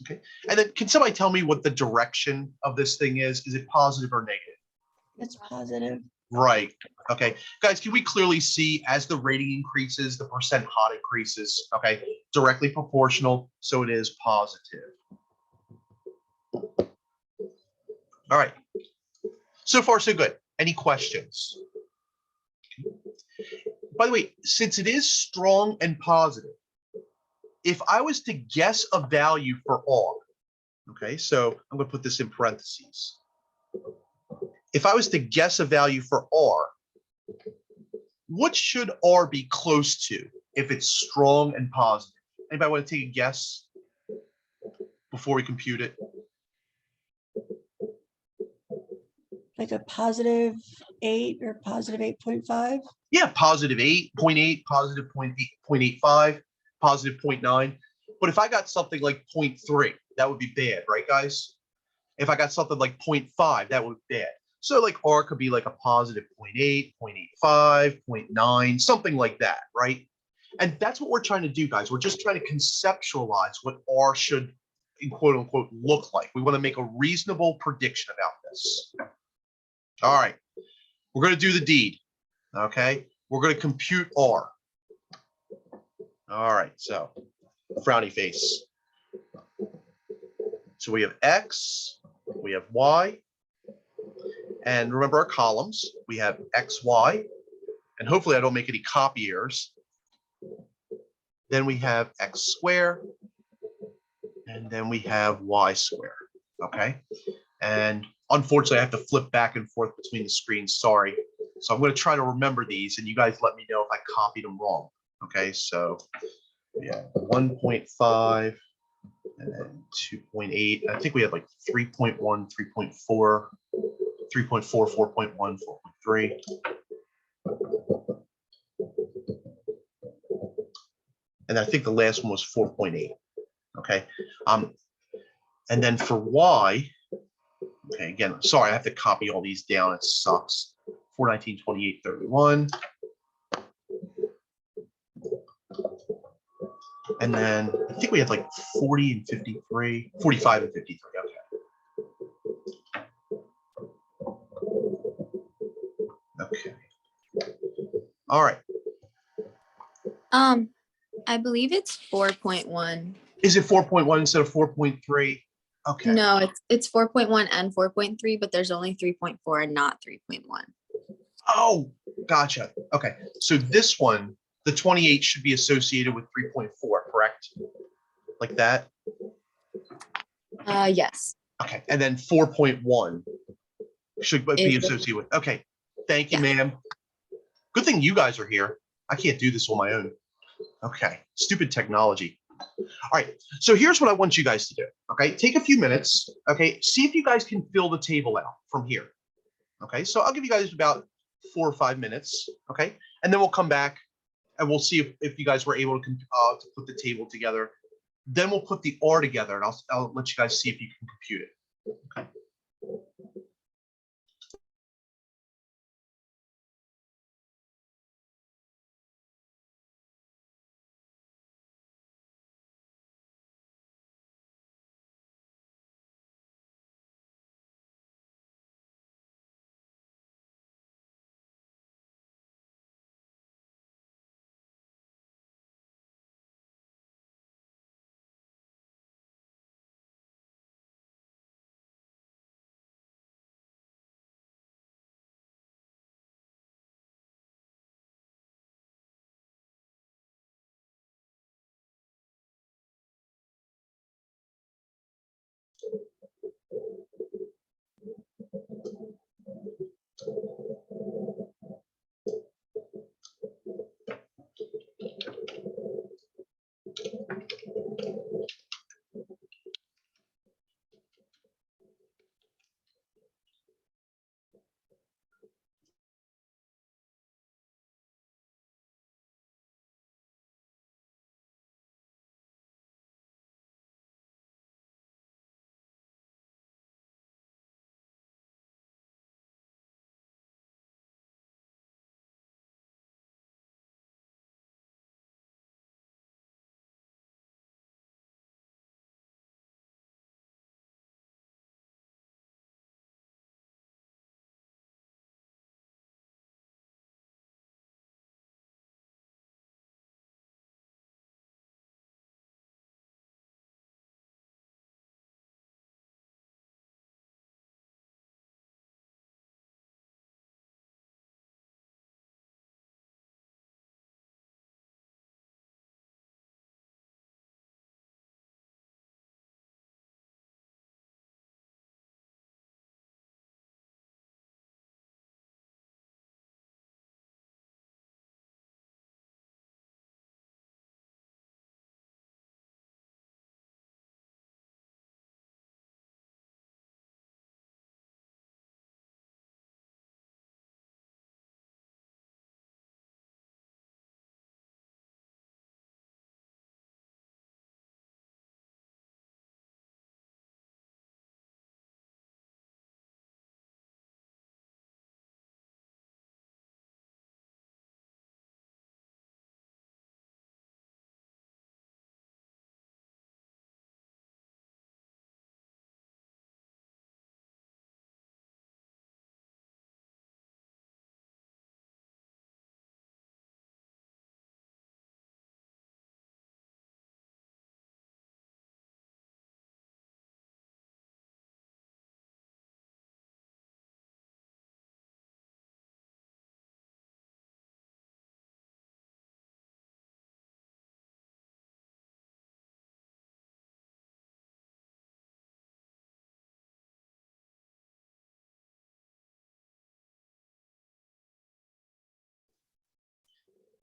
Okay. And then can somebody tell me what the direction of this thing is? Is it positive or negative? It's positive. Right. Okay. Guys, can we clearly see as the rating increases, the percent hot increases? Okay. Directly proportional. So it is positive. All right. So far, so good. Any questions? By the way, since it is strong and positive, if I was to guess a value for R, okay, so I'm going to put this in parentheses. If I was to guess a value for R, what should R be close to if it's strong and positive? Anybody want to take a guess before we compute it? Like a positive 8 or positive 8.5. Yeah, positive 8.8, positive 0.85, positive 0.9. But if I got something like 0.3, that would be bad, right, guys? If I got something like 0.5, that would be bad. So like R could be like a positive 0.8, 0.85, 0.9, something like that, right? And that's what we're trying to do, guys. We're just trying to conceptualize what R should, quote unquote, look like. We want to make a reasonable prediction about this. All right, we're going to do the deed. Okay, we're going to compute R. All right, so frowny face. So we have X, we have Y, and remember our columns. We have X, Y, and hopefully I don't make any copy errors. Then we have X squared, and then we have Y squared, okay? And unfortunately, I have to flip back and forth between the screens, sorry. So I'm gonna try to remember these, and you guys let me know if I copied them wrong, okay? So yeah, 1.5, and then 2.8. I think we had like 3.1, 3.4, 3.4, 4.1, 4.3. And I think the last one was 4.8. Okay. And then for Y, okay, again, sorry, I have to copy all these down. It sucks. 419, 28, 31. And then I think we had like 40 and 53, 45 and 53. Okay. Okay. All right. I believe it's 4.1. Is it 4.1 instead of 4.3? Okay. No, it's 4.1 and 4.3, but there's only 3.4 and not 3.1. Oh, gotcha. Okay. So this one, the 28 should be associated with 3.4, correct? Like that? Yes. Okay. And then 4.1 should be Is- associated with. Okay. Thank you, Yeah. ma'am. Good thing you guys are here. I can't do this on my own. Okay. Stupid technology. All right. So here's what I want you guys to do. Okay. Take a few minutes. Okay. See if you guys can fill the table out from here. Okay. So I'll give you guys about 4 or 5 minutes. Okay. And then we'll come back and we'll see if you guys were able to put the table together. Then we'll put the R together and I'll let you guys see if you can compute it. Okay.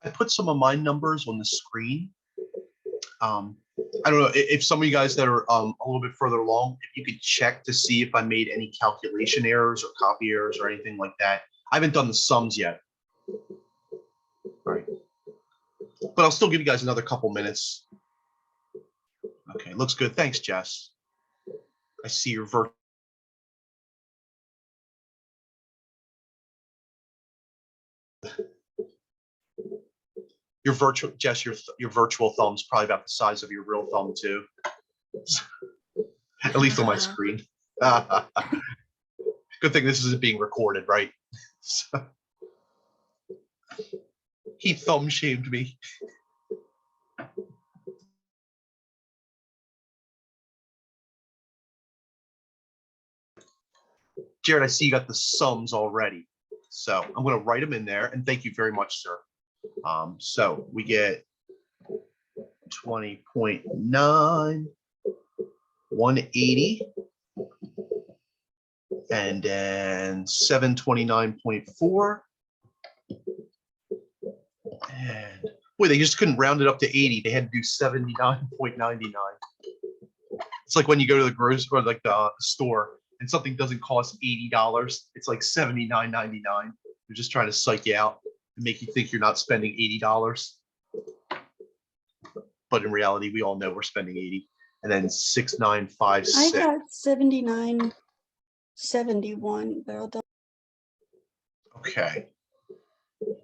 I put some of my numbers on the screen. I don't know if some of you guys that are a little bit further along, if you could check to see if I made any calculation errors or copy errors or anything like that. I haven't done the sums yet. All right. But I'll still give you guys another couple minutes. Okay, looks good. Thanks, Jess. I see your virtual, Jess, your virtual thumb's probably about the size of your real thumb too. At least on my screen. Good thing this isn't being recorded, right? So, he thumb shamed me. Jared, I see you got the sums already. So I'm going to write them in there. And thank you very much, sir. So we get 20.9, 180, and then 729.4. And boy, they just couldn't round it up to 80. They had to do 79.99. It's like when you go to the grocery or like the store and something doesn't cost $80. It's like $79.99. They're just trying to psych you out and make you think you're not spending $80. But in reality, we all know we're spending 80. And then 6956. I got 79.71, but I'll double. Okay.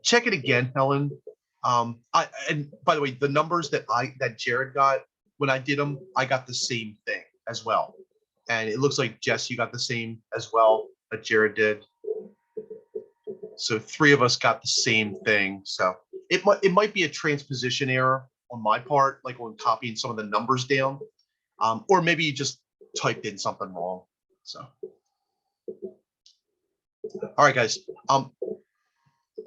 Check it again, Helen. And by the way, the numbers that Jared got when I did them, I got the same thing as well. And it looks like Jess, you got the same as well that Jared did. So 3 of us got the same thing. So it might be a transposition error on my part, like when copying some of the numbers down, or maybe you just typed in something wrong. So, all right, guys.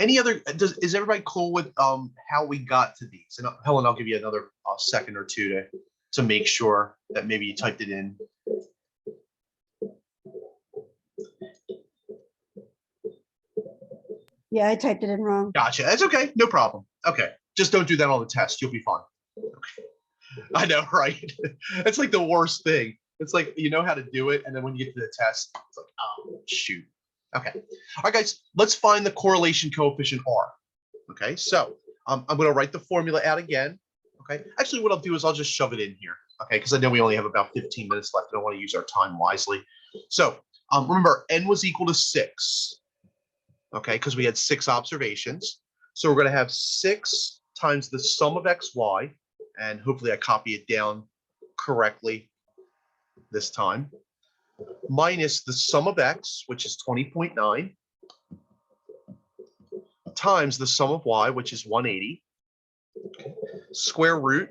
Any other? Is everybody cool with how we got to these? And Helen, I'll give you another second or two to make sure that maybe you typed it in. Yeah, I typed it in wrong. Gotcha. That's okay. No problem. Okay. Just don't do that on the test. You'll be fine. Okay. I know, right? It's like the worst thing. It's like you know how to do it, and then when you get to the test, it's like, oh, shoot. Okay. All right, guys, let's find the correlation coefficient R. Okay, so I'm going to write the formula out again. Okay. Actually, what I'll do is I'll just shove it in here. Okay, because I know we only have about 15 minutes left, and I want to use our time wisely. So remember, n was equal to 6. Okay, because we had 6 observations. So we're going to have 6 times the sum of xy, and hopefully I copy it down correctly this time, minus the sum of x, which is 20.9, times the sum of y, which is 180, square root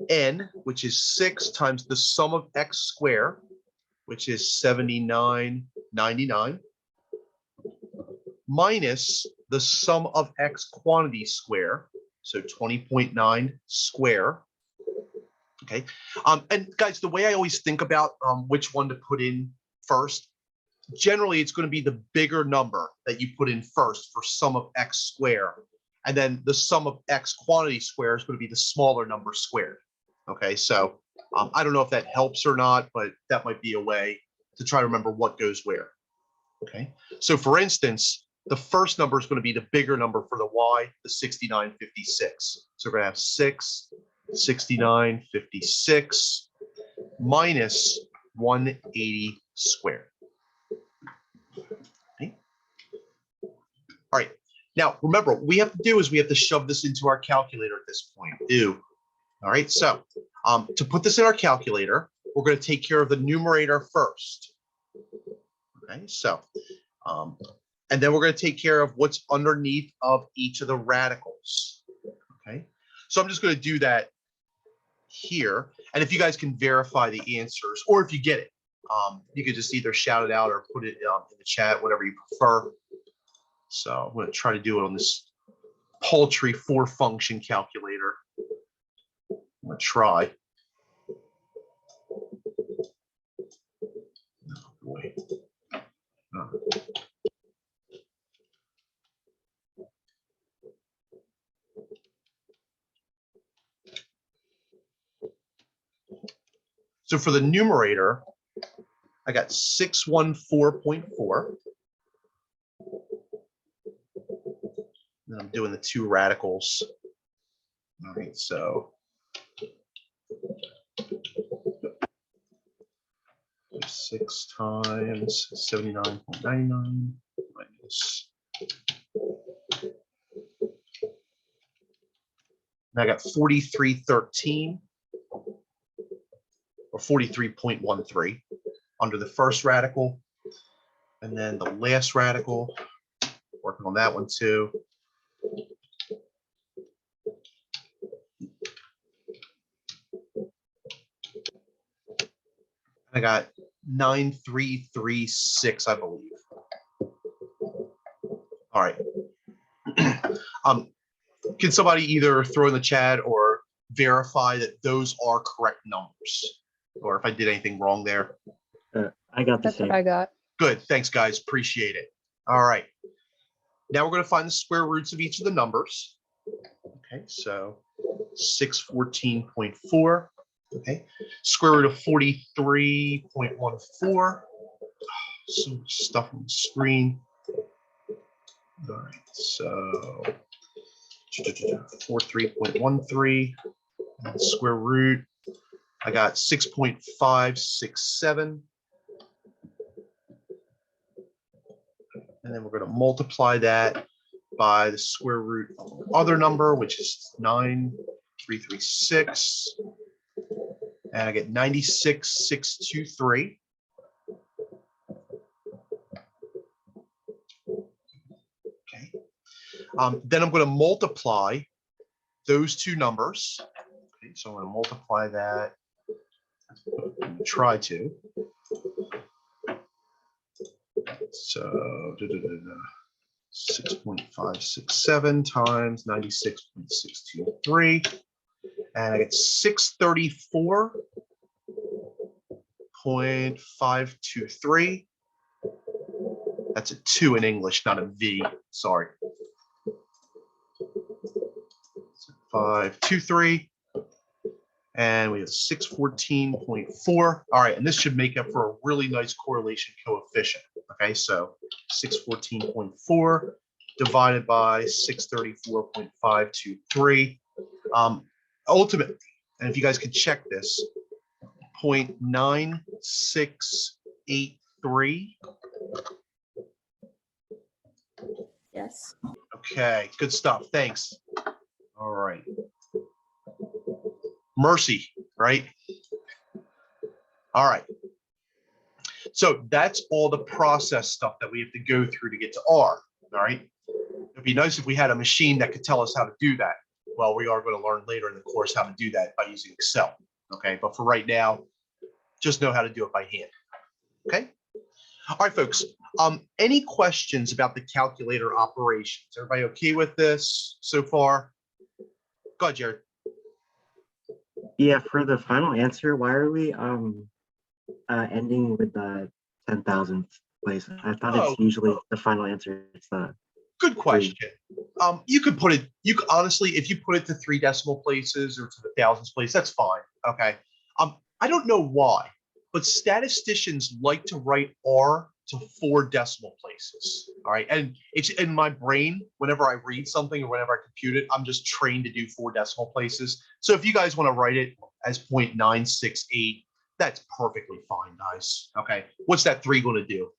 n, which is 6 times the sum of x squared, which is 79.99, minus the sum of x quantity square, so 20.9 square. Okay, and guys, the way I always think about which one to put in first, generally it's going to be the bigger number that you put in first for sum of x squared, and then the sum of x quantity square is going to be the smaller number squared. Okay, so I don't know if that helps or not, but that might be a way to try to remember what goes where. Okay, so for instance, the first number is going to be the bigger number for the y, the 69.56. So we're going to have 6, 69.56 minus 180 squared. Okay. All right. Now, remember, what we have to do is we have to shove this into our calculator at this point. All right. So to put this in our calculator, we're going to take care of the numerator first. Okay. So, and then we're going to take care of what's underneath of each of the radicals. Okay. So I'm just going to do that here. And if you guys can verify the answers, or if you get it, you could just either shout it out or put it in the chat, whatever you prefer. So I'm going to try to do it on this paltry 4-function calculator. I'm going to try. Oh, boy. So for the numerator, I got 614.4. And I'm doing the two radicals. All right, so 6 times 79.99 minus. And I got 4313 or 43.13 under the first radical. And then the last radical, working on that one too. I got 9336, I believe. All right. Can somebody either throw in the chat or verify that those are correct numbers? Or if I did anything wrong there? I got the That's same. what I got. Good. Thanks, guys. Appreciate it. All right. Now we're going to find the square roots of each of the numbers. Okay, so 614.4. Okay, square root of 43.14. So much stuff on the screen. All right, so 43.13 and the square root. I got 6.567. And then we're going to multiply that by the square root of the other number, which is 9336. And I get 96,623. Okay. Then I'm going to multiply those two numbers. Okay, so I'm going to multiply that. Try to. So 6.567 times 96.623. And I get 634.523. That's a 2 in English, not a V. Sorry. 523. And we have 614.4. All right, and this should make up for a really nice correlation coefficient. Okay, so 614.4 divided by 634.523. Ultimately, and if you guys could check this, 0.9683. Yes. Okay, good stuff. Thanks. All right. Mercy, right? All right. So that's all the process stuff that we have to go through to get to R. All right. It'd be nice if we had a machine that could tell us how to do that. Well, we are going to learn later in the course how to do that by using Excel. Okay. But for right now, just know how to do it by hand. Okay. All right, folks. Any questions about the calculator operations? Everybody okay with this so far? Go ahead, Jared. Yeah, for the final answer, why are we ending with the 10,000th place? I thought it's usually the final answer. It's the good question. You could put it, honestly, if you put it to 3 decimal places or to the thousands place, that's fine. Okay. I don't know why, but statisticians like to write R to 4 decimal places. All right. And it's in my brain, whenever I read something or whenever I compute it, I'm just trained to do 4 decimal places. So if you guys want to write it as 0.968, that's perfectly fine, guys. Okay. What's that 3 going to do?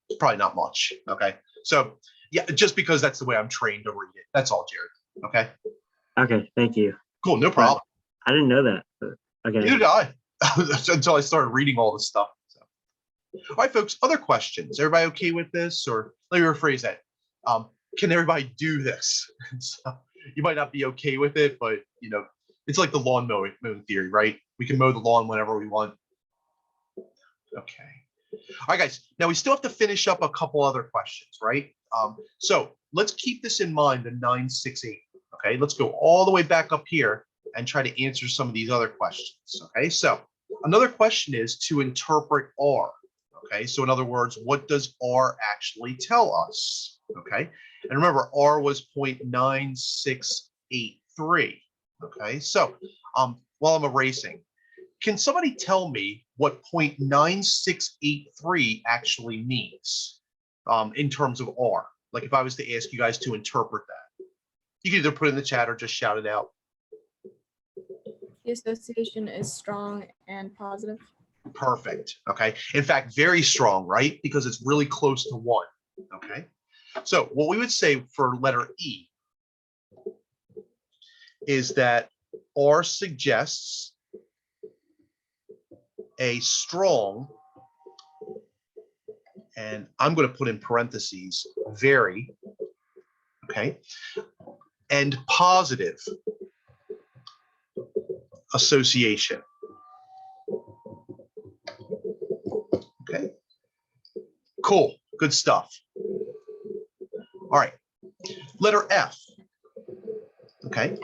It's probably not much. Okay. So yeah, just because that's the way I'm trained to read it. That's all, Jared. Okay. Okay, thank you. Cool. No problem. I didn't know that. But okay. Neither did I until I started reading all this stuff. So. All right, folks, other questions? Everybody okay with this? Or let me rephrase that. Can everybody do this? So you might not be okay with it, but you know, it's like the lawn mowing theory, right? We can mow the lawn whenever we want. Okay. All right, guys. Now we still have to finish up a couple other questions, right? So let's keep this in mind, the 968. Okay, let's go all the way back up here and try to answer some of these other questions. Okay, so another question is to interpret R. Okay, so in other words, what does R actually tell us? Okay, and remember, R was 0.9683. Okay, so while I'm erasing, Can somebody tell me what 0.9683 actually means in terms of R? Like if I was to ask you guys to interpret that, you can either put it in the chat or just shout it out. The association is strong and positive. Perfect. Okay. In fact, very strong, right? Because it's really close to 1. Okay. So what we would say for letter E is that R suggests a strong, and I'm going to put in parentheses, very, okay, and positive association. Okay. Cool. Good stuff. All right. Letter F. Okay.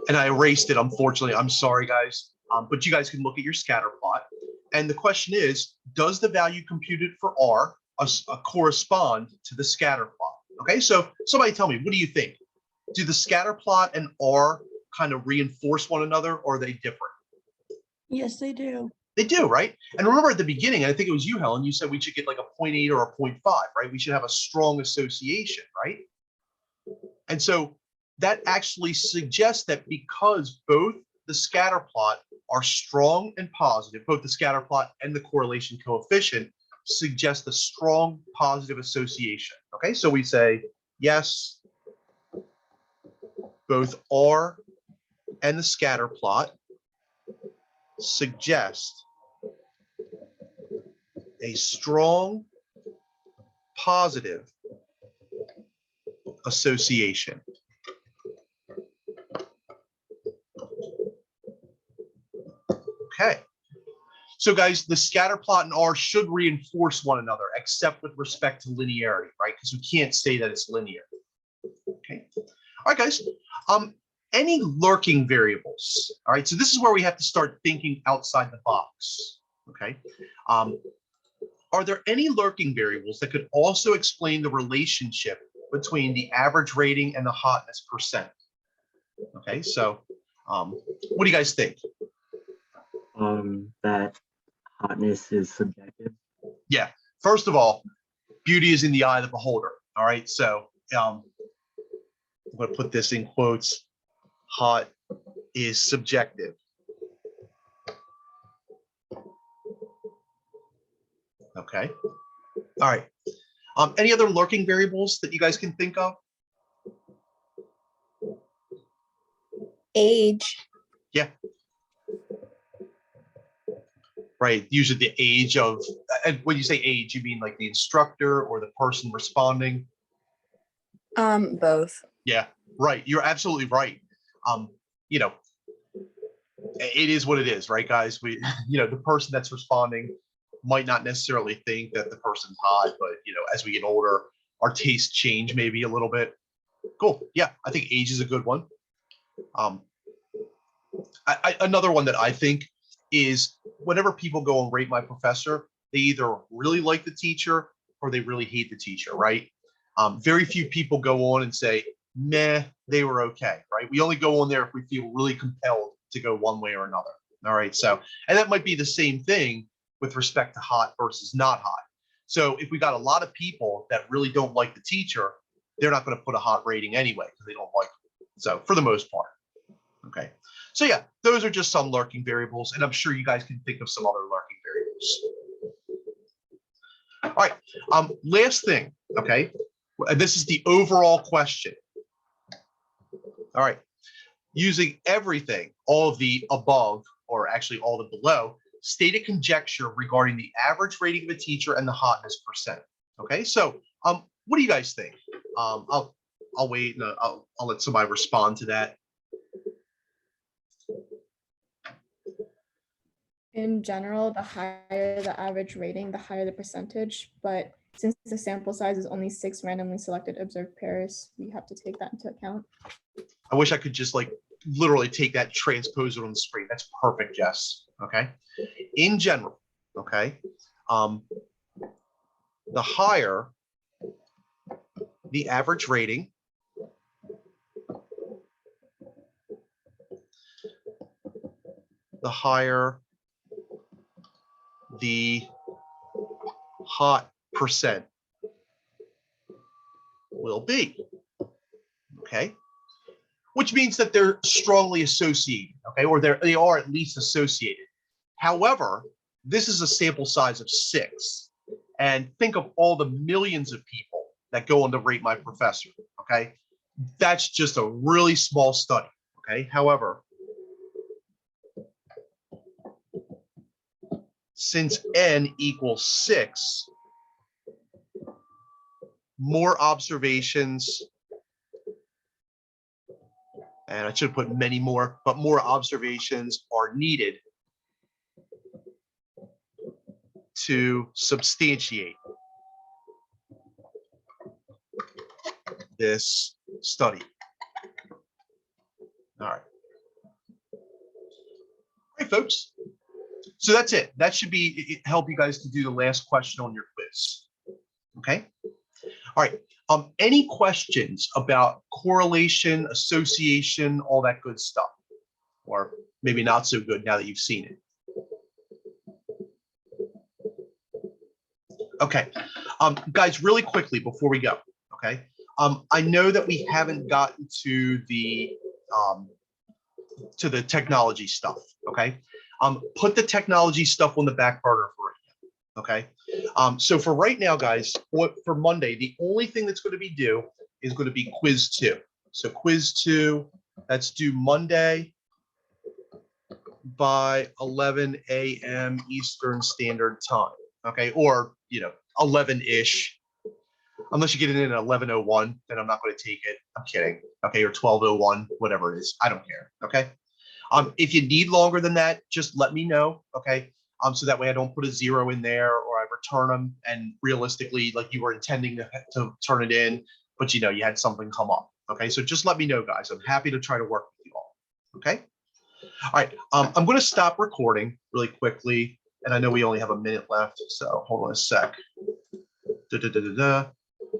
And I erased it, unfortunately. I'm sorry, guys. But you guys can look at your scatter plot. And the question is, does the value computed for R correspond to the scatter plot? Okay. So somebody tell me, what do you think? Do the scatter plot and R kind of reinforce one another, or are they different? Yes, they do. They do, right? And remember at the beginning, and I think it was you, Helen, you said we should get like a 0.8 or a 0.5, right? We should have a strong association, right? And so that actually suggests that because both the scatter plot are strong and positive, both the scatter plot and the correlation coefficient suggest a strong positive association. Okay, so we say, yes, both R and the scatter plot suggest a strong positive association. Okay. So guys, the scatter plot and R should reinforce one another, except with respect to linearity, right? Because we can't say that it's linear. Okay. All right, guys. Any lurking variables? All right. So this is where we have to start thinking outside the box. Okay. Are there any lurking variables that could also explain the relationship between the average rating and the hotness percent? Okay. So what do you guys think? That hotness is subjective. Yeah. First of all, beauty is in the eye of the beholder. All right. So I'm going to put this in quotes. Hot is subjective. Okay. All right. Any other lurking variables that you guys can think of? Age. Yeah. Right. Usually the age of, and when you say age, you mean like the instructor or the person responding? Both. Yeah. Right. You're absolutely right. You know, it is what it is, right, guys? We, the person that's responding might not necessarily think that the person's hot, but as we get older, our tastes change maybe a little bit. Cool. Yeah, I think age is a good one. Another one that I think is whenever people go and rate my professor, they either really like the teacher or they really hate the teacher, right? Very few people go on and say, meh, they were okay, right? We only go on there if we feel really compelled to go one way or another. All right. So, and that might be the same thing with respect to hot versus not hot. So if we got a lot of people that really don't like the teacher, they're not going to put a hot rating anyway because they don't like it. So for the most part. Okay. So yeah, those are just some lurking variables, and I'm sure you guys can think of some other lurking variables. All right. Last thing. Okay. And this is the overall question. All right. Using everything, all of the above, or actually all the below, state a conjecture regarding the average rating of a teacher and the hotness percent. Okay, so what do you guys think? I'll wait and I'll let somebody respond to that. In general, the higher the average rating, the higher the percentage. But since the sample size is only 6 randomly selected observed pairs, we have to take that into account. I wish I could just like literally take that, transpose it on the screen. That's perfect, Jess. Okay. In general, okay, the higher the average rating, the higher the hot percent will be, okay? Which means that they're strongly associated, okay? Or they are at least associated. However, this is a sample size of 6. And think of all the millions of people that go on to rate my professor, okay? That's just a really small study, okay? However, since n equals 6, more observations, and I should have put many more, but more observations are needed to substantiate this study. All right. All right, folks. So that's it. That should help you guys to do the last question on your quiz. Okay. All right. Any questions about correlation, association, all that good stuff? Or maybe not so good now that you've seen it. Okay. Guys, really quickly before we go, okay? I know that we haven't gotten to the technology stuff, okay? Put the technology stuff on the back burner for right now, okay? So for right now, guys, for Monday, the only thing that's going to be due is going to be quiz 2. So quiz 2, that's due Monday by 11 a.m. Eastern Standard Time, okay? Or, 11-ish. Unless you get it in at 11:01, then I'm not going to take it. I'm kidding. Okay, or 12:01, whatever it is. I don't care. Okay. If you need longer than that, just let me know. Okay. So that way I don't put a 0 in there or I return them. And realistically, like you were intending to turn it in, but you had something come up. Okay. So just let me know, guys. I'm happy to try to work with you all. Okay. All right. I'm going to stop recording really quickly. And I know we only have a minute left. So hold on a sec.